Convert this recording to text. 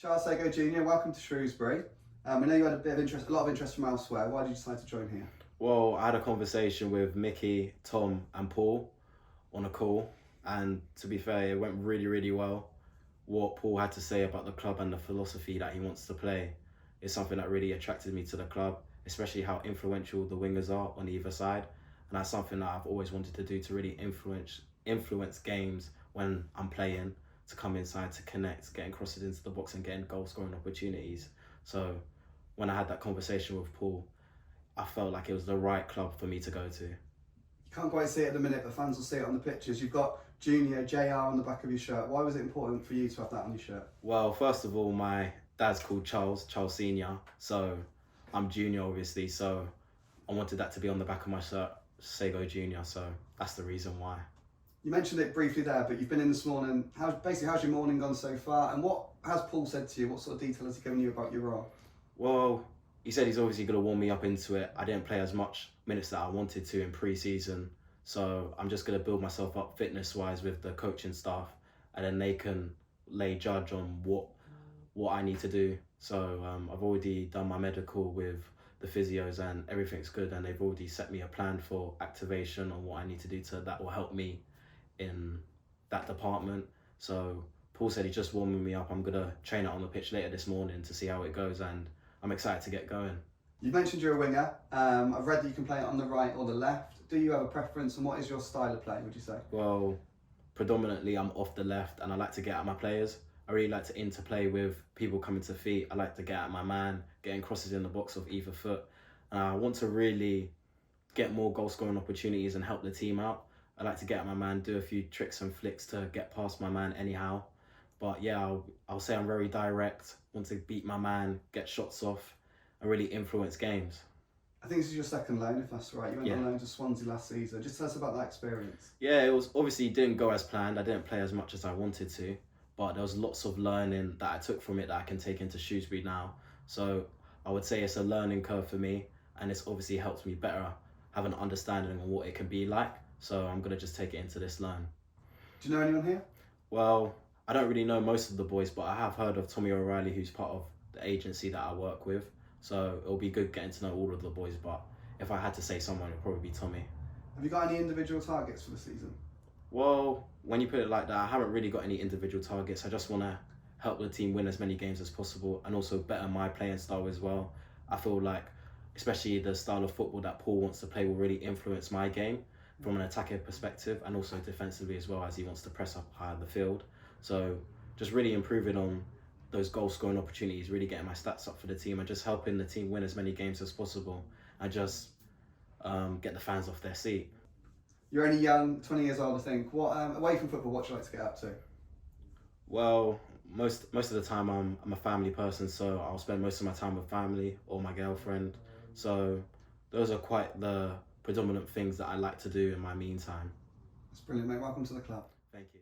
Sagoe Jr, welcome to Shrewsbury. We know you had a lot of interest from elsewhere. Why did you decide to join here? Well, I had a conversation with Mickey, Tom, and Paul on a call, and to be fair, it went really, really well. What Paul had to say about the club and the philosophy that he wants to play is something that really attracted me to the club, especially how influential the wingers are on either side. And that's something that I've always wanted to do, to really influence games when I'm playing, to come inside, to connect, getting crosses into the box and getting goal scoring opportunities. So when I had that conversation with Paul, I felt like it was the right club for me to go to. You can't quite see it at the minute, but fans will see it on the pictures. You've got Junior, JR on the back of your shirt. Why was it important for you to have that on your shirt? Well, first of all, my dad's called Charles Senior, so I'm Junior obviously, so I wanted that to be on the back of my shirt, Sagoe Jr, so that's the reason why. You mentioned it briefly there, but you've been in this morning. How's your morning gone so far? And what has Paul said to you? What sort of detail has he given you about your role? Well, he said he's obviously going to warm me up into it. I didn't play as much minutes that I wanted to in pre-season, so I'm just going to build myself up fitness-wise with the coaching staff, and then they can lay judge on what I need to do. So I've already done my medical with the physios and everything's good, and they've already set me a plan for activation on what I need to do that will help me in that department. So Paul said he's just warming me up. I'm going to train out on the pitch later this morning to see how it goes, and I'm excited to get going. You mentioned you're a winger. I've read that you can play it on the right or the left. Do you have a preference, and what is your style of play, would you say? Well, predominantly I'm off the left, and I like to get at my players. I really like to interplay with people coming to feet. I like to get at my man, getting crosses in the box of either foot. And I want to really get more goal scoring opportunities and help the team out. I like to get at my man, do a few tricks and flicks to get past my man anyhow. But yeah, I'll say I'm very direct, want to beat my man, get shots off, and really influence games. I think this is your second loan, if that's right. You went on loan to Swansea last season. Just tell us about that experience. Yeah, it was obviously didn't go as planned. I didn't play as much as I wanted to, but there was lots of learning that I took from it that I can take into Shrewsbury now. So I would say it's a learning curve for me, and it's obviously helped me better have an understanding of what it can be like. So I'm gonna just take it into this loan. Do you know anyone here? Well, I don't really know most of the boys, but I have heard of Tommy O'Reilly, who's part of the agency that I work with. So it'll be good getting to know all of the boys, but if I had to say someone, it'd probably be Tommy. Have you got any individual targets for the season? Well, when you put it like that, I haven't really got any individual targets. I just want to help the team win as many games as possible, and also better my playing style as well. I feel like, especially the style of football that Paul wants to play, will really influence my game from an attacking perspective, and also defensively as well, as he wants to press up higher the field. So just really improving on those goal scoring opportunities, really getting my stats up for the team, and just helping the team win as many games as possible, and just get the fans off their seat. You're only young, 20 years old, I think. What away from football, what do you like to get up to? Well, most of the time I'm a family person, so I'll spend most of my time with family or my girlfriend. So those are quite the predominant things that I like to do in my meantime. That's brilliant, mate. Welcome to the club. Thank you.